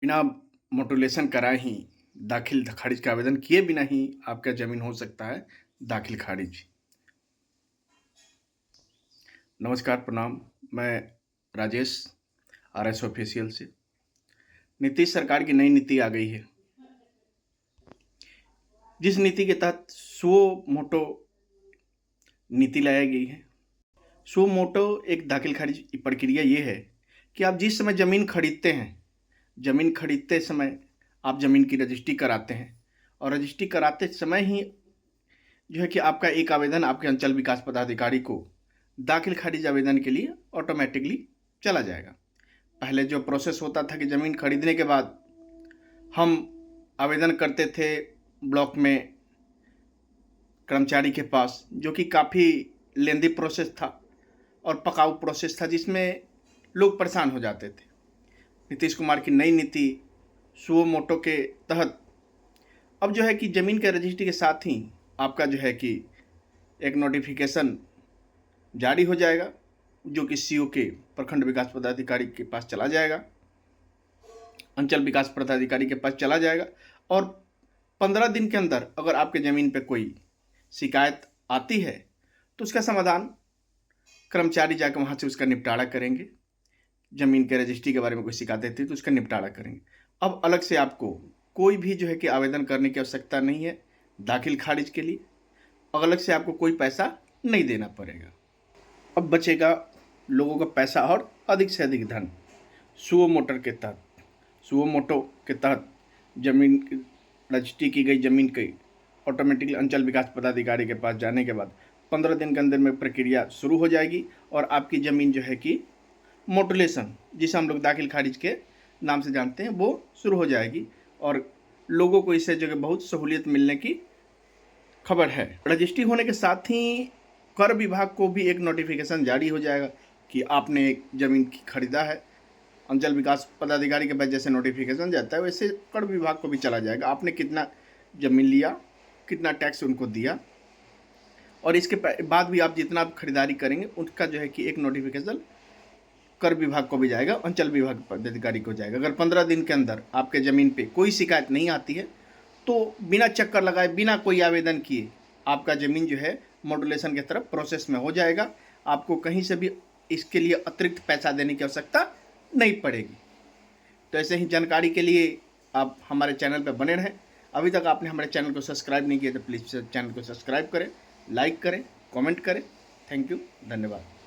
बिना मोटुलेशन कराए ही दाखिल खारिज का आवेदन किए बिना ही आपका ज़मीन हो सकता है दाखिल खारिज। नमस्कार, प्रणाम। मैं राजेश, आरएस ऑफिशियल से। नीतीश सरकार की नई नीति आ गई है, जिस नीति के तहत सुओ मोटो नीति लाई गई है। सुओ मोटो एक दाखिल खारिज की प्रक्रिया ये है कि आप जिस समय ज़मीन खरीदते हैं, ज़मीन खरीदते समय आप ज़मीन की रजिस्ट्री कराते हैं और रजिस्ट्री कराते समय ही जो है कि आपका एक आवेदन आपके अंचल विकास पदाधिकारी को दाखिल खारिज आवेदन के लिए ऑटोमेटिकली चला जाएगा। पहले जो प्रोसेस होता था कि ज़मीन खरीदने के बाद हम आवेदन करते थे ब्लॉक में कर्मचारी के पास, जो कि काफ़ी लेंदी प्रोसेस था और पकाऊ प्रोसेस था, जिसमें लोग परेशान हो जाते थे। नीतीश कुमार की नई नीति सुओ मोटो के तहत अब जो है कि ज़मीन के रजिस्ट्री के साथ ही आपका जो है कि एक नोटिफिकेशन जारी हो जाएगा, जो कि सीओ के प्रखंड विकास पदाधिकारी के पास चला जाएगा, अंचल विकास पदाधिकारी के पास चला जाएगा और 15 दिन के अंदर अगर आपके ज़मीन पे कोई शिकायत आती है तो उसका समाधान कर्मचारी जाकर वहाँ से उसका निपटारा करेंगे। ज़मीन के रजिस्ट्री के बारे में कोई शिकायत आती है तो उसका निपटारा करेंगे। अब अलग से आपको कोई भी जो है कि आवेदन करने की आवश्यकता नहीं है दाखिल खारिज के लिए। अलग से आपको कोई पैसा नहीं देना पड़ेगा। अब बचेगा लोगों का पैसा और अधिक से अधिक धन। सुओ मोटो के तहत जमीन रजिस्ट्री की गई ज़मीन की ऑटोमेटिकली अंचल विकास पदाधिकारी के पास जाने के बाद 15 दिन के अंदर में प्रक्रिया शुरू हो जाएगी और आपकी ज़मीन जो है कि मोटुलेशन, जिसे हम लोग दाखिल खारिज के नाम से जानते हैं, वो शुरू हो जाएगी और लोगों को इससे जो है बहुत सहूलियत मिलने की खबर है। रजिस्ट्री होने के साथ ही कर विभाग को भी एक नोटिफिकेशन जारी हो जाएगा कि आपने एक ज़मीन खरीदा है। अंचल विकास पदाधिकारी के पास जैसे नोटिफिकेशन जाता है, वैसे कर विभाग को भी चला जाएगा आपने कितना ज़मीन लिया, कितना टैक्स उनको दिया, और इसके बाद भी आप जितना खरीदारी करेंगे उसका जो है कि एक नोटिफिकेशन कर विभाग को भी जाएगा, अंचल विभाग पदाधिकारी को जाएगा। अगर 15 दिन के अंदर आपके ज़मीन पे कोई शिकायत नहीं आती है तो बिना चक्कर लगाए, बिना कोई आवेदन किए आपका ज़मीन जो है मॉड्यूलेशन की तरफ प्रोसेस में हो जाएगा। आपको कहीं से भी इसके लिए अतिरिक्त पैसा देने की आवश्यकता नहीं पड़ेगी। तो ऐसे ही जानकारी के लिए आप हमारे चैनल पर बने रहें। अभी तक आपने हमारे चैनल को सब्सक्राइब नहीं किया तो प्लीज़ चैनल को सब्सक्राइब करें, लाइक करें, कमेंट करें। थैंक यू, धन्यवाद।